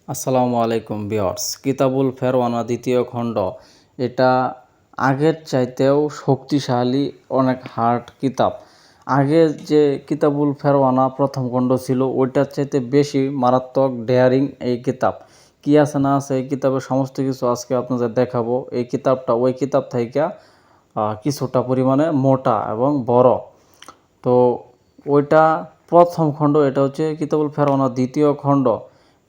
আসসালামু আলাইকুম ভিউয়ার্স। কিতাবুল ফেরওয়ানা দ্বিতীয় খণ্ড, এটা আগের চাইতেও শক্তিশালী, অনেক হার্ড কিতাব। আগে যে কিতাবুল ফেরওয়ানা প্রথম খণ্ড ছিল ওইটার চাইতে বেশি মারাত্মক ডেয়ারিং এই কিতাব। কী আছে না আছে এই কিতাবের সমস্ত কিছু আজকে আপনাদের দেখাবো। এই কিতাবটা ওই কিতাব থেকে কিছুটা পরিমাণে মোটা এবং বড়। তো ওইটা প্রথম খণ্ড, এটা হচ্ছে কিতাবুল ফেরওয়ানা দ্বিতীয় খণ্ড,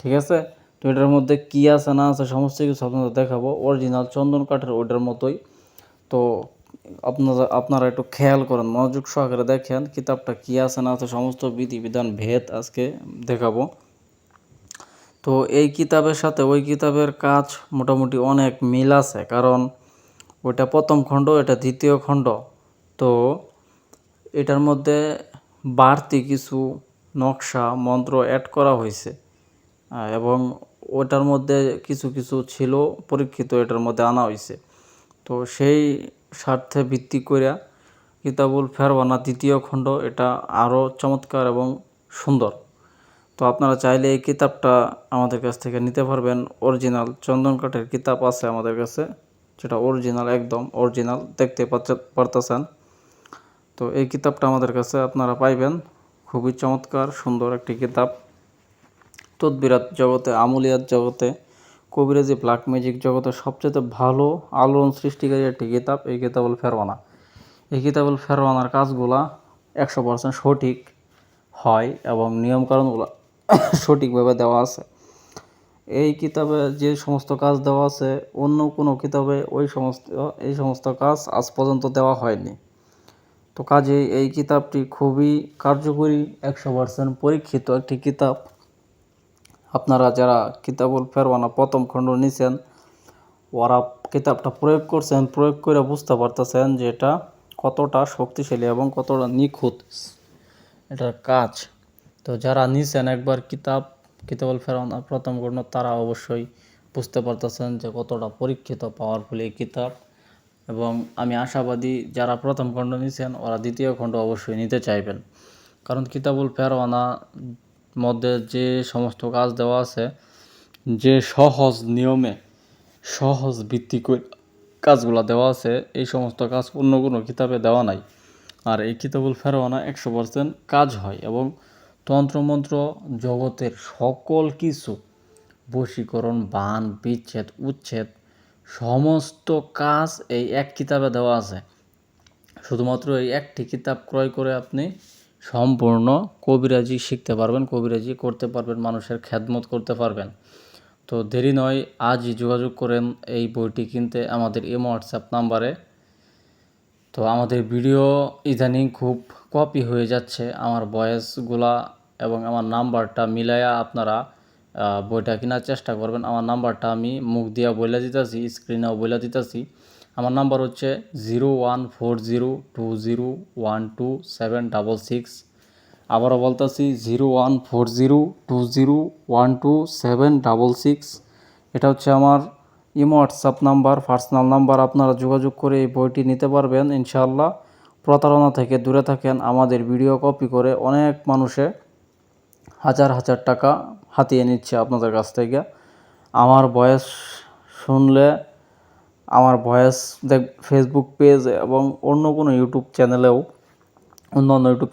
ঠিক আছে। তো এটার মধ্যে কী আছে না আছে সমস্ত কিছু আপনাদের দেখাবো। অরিজিনাল চন্দন কাঠের ওইটার মতোই। তো আপনারা একটু খেয়াল করেন, মনোযোগ সহকারে দেখেন কিতাবটা কী আছে না আছে, সমস্ত বিধিবিধান ভেদ আজকে দেখাবো। তো এই কিতাবের সাথে ওই কিতাবের কাজ মোটামুটি অনেক মিল আছে, কারণ ওইটা প্রথম খণ্ড, এটা দ্বিতীয় খণ্ড। তো এটার মধ্যে বাড়তি কিছু নকশা মন্ত্র অ্যাড করা হয়েছে, এবং ওটার মধ্যে কিছু কিছু ছিল পরীক্ষিত, এটার মধ্যে আনা হয়েছে। তো সেই স্বার্থে ভিত্তি করে কিতাবুল ফেরওয়ানা দ্বিতীয় খণ্ড এটা আরও চমৎকার এবং সুন্দর। তো আপনারা চাইলে এই কিতাবটা আমাদের কাছ থেকে নিতে পারবেন। অরিজিনাল চন্দন কাঠের কিতাব আছে আমাদের কাছে, যেটা অরিজিনাল, একদম অরিজিনাল দেখতে পারতেছেন। তো এই কিতাবটা আমাদের কাছে আপনারা পাইবেন। খুবই চমৎকার সুন্দর একটি কিতাব। তদবিরাত জগতে, আমলিয়াত জগতে, কবিরাজি, ব্ল্যাক ম্যাজিক জগতে সবচেয়ে ভালো আলোড়ন সৃষ্টিকারী একটি কিতাব এই কিতাবুল ফেরওয়ানা। এই কিতাবুল ফেরওয়ানার কাজগুলা 100% সঠিক হয় এবং নিয়মকানুনগুলো সঠিকভাবে দেওয়া আছে। এই কিতাবে যে সমস্ত কাজ দেওয়া আছে অন্য কোনো কিতাবে এই সমস্ত কাজ আজ পর্যন্ত দেওয়া হয়নি। তো কাজেই এই কিতাবটি খুবই কার্যকরী, 100% পরীক্ষিত একটি কিতাব। আপনারা যারা কিতাবুল ফেরওয়ানা প্রথম খণ্ড নিছেন, ওরা কিতাবটা প্রয়োগ করছেন, প্রয়োগ করে বুঝতে পারতেছেন যে এটা কতটা শক্তিশালী এবং কতটা নিখুঁত এটার কাজ। তো যারা নিছেন একবার কিতাবুল ফেরওয়ানা প্রথম খণ্ড, তারা অবশ্যই বুঝতে পারতেছেন যে কতটা পরীক্ষিত, পাওয়ারফুল এই কিতাব। এবং আমি আশাবাদী যারা প্রথম খণ্ড নিছেন ওরা দ্বিতীয় খণ্ড অবশ্যই নিতে চাইবেন, কারণ কিতাবুল ফেরওয়ানা মধ্যে যে সমস্ত কাজ দেওয়া আছে, যে সহজ নিয়মে, সহজ ভিত্তিক কাজগুলো দেওয়া আছে, এই সমস্ত কাজ অন্য কোনো কিতাবে দেওয়া নাই। আর এই কিতাবুল ফেরওয়ানা 100% কাজ হয়, এবং তন্ত্রমন্ত্র জগতের সকল কিছু, বশীকরণ, বান, বিচ্ছেদ, উচ্ছেদ, সমস্ত কাজ এই এক কিতাবে দেওয়া আছে। শুধুমাত্র এই একটি কিতাব ক্রয় করে আপনি সম্পূর্ণ কবিরাজি শিখতে পারবেন, কবিরাজি করতে পারবেন, মানুষের খেদমত করতে পারবেন। তো দেরি নয়, আজই যোগাযোগ করেন এই বইটি কিনতে আমাদের হোয়াটসঅ্যাপ নাম্বারে। তো আমাদের ভিডিও ইদানিং খুব কপি হয়ে যাচ্ছে, আমার ভয়েসগুলা এবং আমার নাম্বারটা মিলাইয়া আপনারা বইটা কেনার চেষ্টা করবেন। আমার নাম্বারটা আমি মুখ দিয়া বলে দিতেছি, স্ক্রিনেও বলে দিতেছি। আমার নাম্বার হচ্ছে 01402012766। আবারও বলতেছি 01402012766। এটা হচ্ছে আমার হোয়াটসঅ্যাপ নাম্বার, পার্সোনাল নাম্বার। আপনারা যোগাযোগ করে এই বইটি নিতে পারবেন ইনশাআল্লাহ। প্রতারণা থেকে দূরে থাকেন। আমাদের ভিডিও কপি করে অনেক মানুষে হাজার হাজার টাকা হাতিয়ে নিচ্ছে আপনাদের কাছ থেকে। আমার ভয়েস শুনলে, আমার ভয়েস ফেসবুক পেজ এবং অন্য কোনো ইউটিউব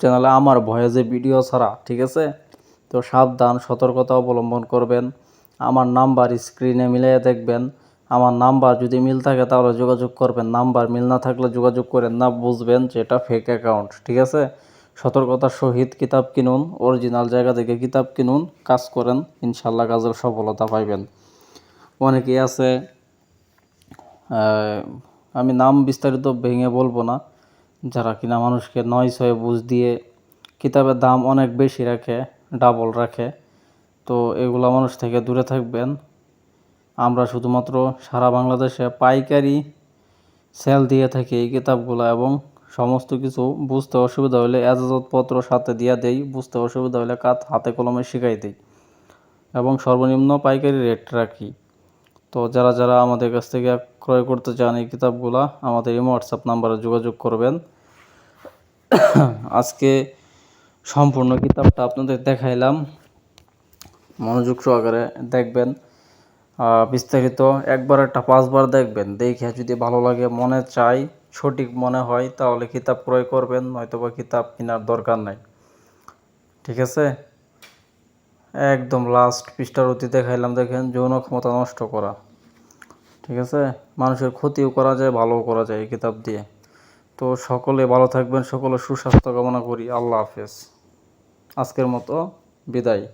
চ্যানেলে আমার ভয়েসে ভিডিও ছাড়া, ঠিক আছে। তো সাবধান, সতর্কতা অবলম্বন করবেন। আমার নাম্বার স্ক্রিনে মিলিয়ে দেখবেন। আমার নাম্বার যদি মিল থাকে তাহলে যোগাযোগ করবেন, নাম্বার মিল না থাকলে যোগাযোগ করেন না, বুঝবেন যে এটা ফেক অ্যাকাউন্ট, ঠিক আছে। সতর্কতার সহিত কিতাব কিনুন, অরিজিনাল জায়গা থেকে কিতাব কিনুন, কাজ করেন, ইনশাল্লাহ কাজের সফলতা পাইবেন। অনেকেই আছে, আমি নাম বিস্তারিত ভেঙে বলবো না, যারা কিনা মানুষকে 9-6 বুঝ দিয়ে কিতাবের দাম অনেক বেশি রাখে, ডাবল রাখে। তো এগুলা মানুষ থেকে দূরে থাকবেন। আমরা শুধুমাত্র সারা বাংলাদেশে পাইকারি সেল দিয়ে থাকি এই কিতাবগুলো, এবং সমস্ত কিছু বুঝতে অসুবিধা হলে এজাজতপত্র সাথে দিয়ে দেই, বুঝতে অসুবিধা হলে হাতে কলমে শিখাই দিই, এবং সর্বনিম্ন পাইকারি রেট রাখি। তো যারা যারা আমাদের কাছ থেকে ক্রয় করতে চান এই কিতাবগুলা, আমাদের হোয়াটসঅ্যাপ নাম্বারে যোগাযোগ করবেন। আজকে সম্পূর্ণ কিতাবটা আপনাদের দেখাইলাম। মনোযোগ সহকারে দেখবেন, বিস্তারিত একবার একটা 5বার দেখবেন, দেখে যদি ভালো লাগে, মনে চাই, সঠিক মনে হয়, তাহলে কিতাব ক্রয় করবেন, নয়তোবা কিতাব কেনার দরকার নাই। ঠিক আছে, একদম লাস্ট পৃষ্ঠার অতি দেখাইলাম, দেখেন যৌন ক্ষমতা নষ্ট করা। ঠিক আছে, মানুষের ক্ষতিও করা যায়, ভালোও করা যায় এই কিতাব দিয়ে। তো সকলে ভালো থাকবেন, সকলে সুস্বাস্থ্য কামনা করি। আল্লাহ হাফেজ, আজকের মতো বিদায়।